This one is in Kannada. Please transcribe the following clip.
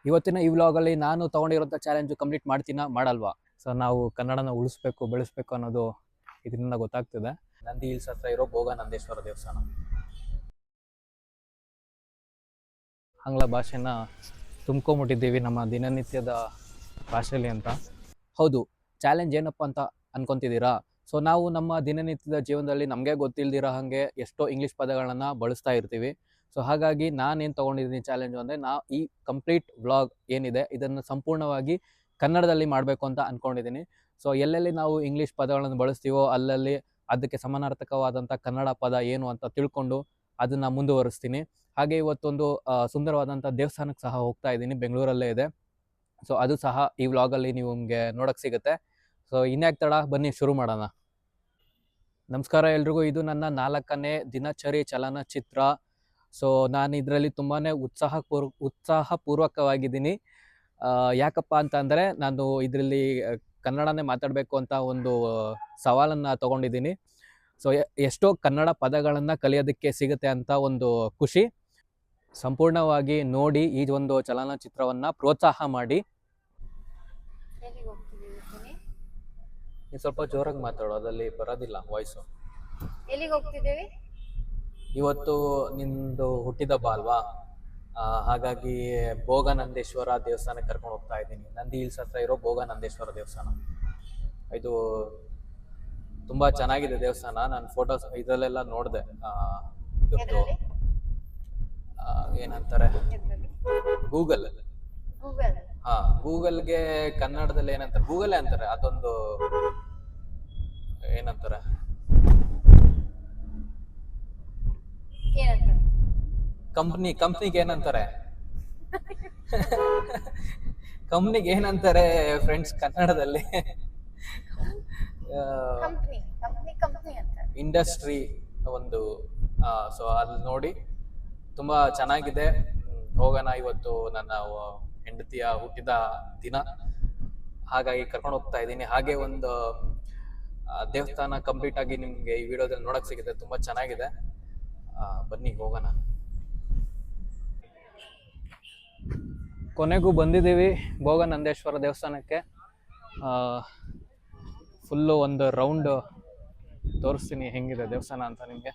ಇವತ್ತಿನ ಈ ವ್ಲಾಗಲ್ಲಿ ನಾನು ತೊಗೊಂಡಿರೋಂಥ ಚಾಲೆಂಜು ಕಂಪ್ಲೀಟ್ ಮಾಡ್ತೀನಾ ಮಾಡಲ್ವಾ. ಸೊ ನಾವು ಕನ್ನಡನ ಉಳಿಸ್ಬೇಕು ಬೆಳೆಸ್ಬೇಕು ಅನ್ನೋದು ಇದರಿಂದ ಗೊತ್ತಾಗ್ತಿದೆ. ನಂದಿ ಹಿಲ್ಸ್ ಹತ್ರ ಇರೋ ಭೋಗ ನಂದೇಶ್ವರ ದೇವಸ್ಥಾನ. ಆಂಗ್ಲ ಭಾಷೆನ ತುಂಬ್ಕೊಂಬಿಟ್ಟಿದ್ದೀವಿ ನಮ್ಮ ದಿನನಿತ್ಯದ ಭಾಷೆಯಲ್ಲಿ ಅಂತ. ಹೌದು, ಚಾಲೆಂಜ್ ಏನಪ್ಪ ಅಂತ ಅನ್ಕೊತಿದ್ದೀರಾ? ಸೊ ನಾವು ನಮ್ಮ ದಿನನಿತ್ಯದ ಜೀವನದಲ್ಲಿ ನಮಗೆ ಗೊತ್ತಿಲ್ದಿರೋ ಹಾಗೆ ಎಷ್ಟೋ ಇಂಗ್ಲೀಷ್ ಪದಗಳನ್ನು ಬಳಸ್ತಾ ಇರ್ತೀವಿ. ಸೊ ಹಾಗಾಗಿ ನಾನೇನು ತೊಗೊಂಡಿದ್ದೀನಿ ಚಾಲೆಂಜು ಅಂದರೆ, ಈ ಕಂಪ್ಲೀಟ್ ವ್ಲಾಗ್ ಏನಿದೆ ಇದನ್ನು ಸಂಪೂರ್ಣವಾಗಿ ಕನ್ನಡದಲ್ಲಿ ಮಾಡಬೇಕು ಅಂತ ಅಂದ್ಕೊಂಡಿದ್ದೀನಿ. ಸೊ ಎಲ್ಲೆಲ್ಲಿ ನಾವು ಇಂಗ್ಲೀಷ್ ಪದಗಳನ್ನು ಬಳಸ್ತೀವೋ ಅಲ್ಲಲ್ಲಿ ಅದಕ್ಕೆ ಸಮಾನಾರ್ಥಕವಾದಂಥ ಕನ್ನಡ ಪದ ಏನು ಅಂತ ತಿಳ್ಕೊಂಡು ಅದನ್ನು ಮುಂದುವರಿಸ್ತೀನಿ. ಹಾಗೆ ಇವತ್ತೊಂದು ಸುಂದರವಾದಂಥ ದೇವಸ್ಥಾನಕ್ಕೆ ಸಹ ಹೋಗ್ತಾ ಇದ್ದೀನಿ, ಬೆಂಗಳೂರಲ್ಲೇ ಇದೆ. ಸೊ ಅದು ಸಹ ಈ ವ್ಲಾಗಲ್ಲಿ ನೀವು ನಿಮಗೆ ನೋಡೋಕ್ಕೆ ಸಿಗುತ್ತೆ. ಸೊ ಇನ್ಯಾಕೆ ತಡ, ಬನ್ನಿ ಶುರು ಮಾಡೋಣ. ನಮಸ್ಕಾರ ಎಲ್ರಿಗೂ. ಇದು ನನ್ನ 4ನೇ ದಿನಚರಿ ಚಲನಚಿತ್ರ. ಸೊ ನಾನು ಇದರಲ್ಲಿ ತುಂಬಾ ಉತ್ಸಾಹಪೂರ್ವಕವಾಗಿದ್ದೀನಿ. ಯಾಕಪ್ಪ ಅಂತಂದರೆ, ನಾನು ಇದರಲ್ಲಿ ಕನ್ನಡನೇ ಮಾತಾಡಬೇಕು ಅಂತ ಒಂದು ಸವಾಲನ್ನು ತೊಗೊಂಡಿದ್ದೀನಿ. ಸೊ ಎಷ್ಟೋ ಕನ್ನಡ ಪದಗಳನ್ನು ಕಲಿಯೋದಕ್ಕೆ ಸಿಗುತ್ತೆ ಅಂತ ಒಂದು ಖುಷಿ. ಸಂಪೂರ್ಣವಾಗಿ ನೋಡಿ ಈ ಒಂದು ಚಲನಚಿತ್ರವನ್ನು ಪ್ರೋತ್ಸಾಹ ಮಾಡಿ. ನೀವು ಸ್ವಲ್ಪ ಜೋರಾಗಿ ಮಾತಾಡೋ, ಅದಲ್ಲಿ ಬರೋದಿಲ್ಲ ವಾಯ್ಸು. ಎಲ್ಲಿಗೆ ಹೋಗ್ತಿದ್ದೀವಿ? ಇವತ್ತು ನಿಂದು ಹುಟ್ಟಿದಬ್ಬ ಅಲ್ವಾ, ಹಾಗಾಗಿ ಭೋಗನಂದೇಶ್ವರ ದೇವಸ್ಥಾನಕ್ಕೆ ಕರ್ಕೊಂಡು ಹೋಗ್ತಾ ಇದ್ದೀನಿ. ನಂದಿ ಹಿಲ್ಸ್ ಹತ್ರ ಇರೋ ಭೋಗನಂದೇಶ್ವರ ದೇವಸ್ಥಾನ. ಇದು ತುಂಬ ಚೆನ್ನಾಗಿದೆ ದೇವಸ್ಥಾನ. ನಾನು ಫೋಟೋಸ್ ಇದರಲ್ಲೆಲ್ಲ ನೋಡಿದೆ. ಇದ್ರದ್ದು ಏನಂತಾರೆ, ಗೂಗಲ್. ಹಾಂ, ಗೂಗಲ್ಗೆ ಕನ್ನಡದಲ್ಲಿ ಏನಂತಾರೆ, ಗೂಗಲೇ ಅಂತಾರೆ. ಅದೊಂದು ಏನಂತಾರೆ, ಕಂಪ್ನಿಗೆ ಏನಂತಾರೆ ಕಂಪ್ನಿಗೆ ಏನಂತಾರೆ ಫ್ರೆಂಡ್ಸ್ ಕನ್ನಡದಲ್ಲಿ? ಇಂಡಸ್ಟ್ರಿ ಒಂದು. ಸೊ ಅಲ್ಲಿ ನೋಡಿ ತುಂಬ ಚೆನ್ನಾಗಿದೆ. ಹೋಗೋಣ, ಇವತ್ತು ನನ್ನ ಹೆಂಡತಿಯ ಹುಟ್ಟಿದ ದಿನ, ಹಾಗಾಗಿ ಕರ್ಕೊಂಡು ಹೋಗ್ತಾ ಇದ್ದೀನಿ. ಹಾಗೆ ಒಂದು ದೇವಸ್ಥಾನ ಕಂಪ್ಲೀಟ್ ಆಗಿ ನಿಮಗೆ ಈ ವಿಡಿಯೋದಲ್ಲಿ ನೋಡಕ್ಕೆ ಸಿಗುತ್ತೆ. ತುಂಬ ಚೆನ್ನಾಗಿದೆ. ಬನ್ನಿ ಹೋಗೋಣ. ಕೊನೆಗೂ ಬಂದಿದ್ದೀವಿ ಭೋಗನಂದೇಶ್ವರ ದೇವಸ್ಥಾನಕ್ಕೆ. ಫುಲ್ಲು ಒಂದು ರೌಂಡ್ ತೋರಿಸ್ತೀನಿ ಹೆಂಗಿದೆ ದೇವಸ್ಥಾನ ಅಂತ ನಿಮಗೆ.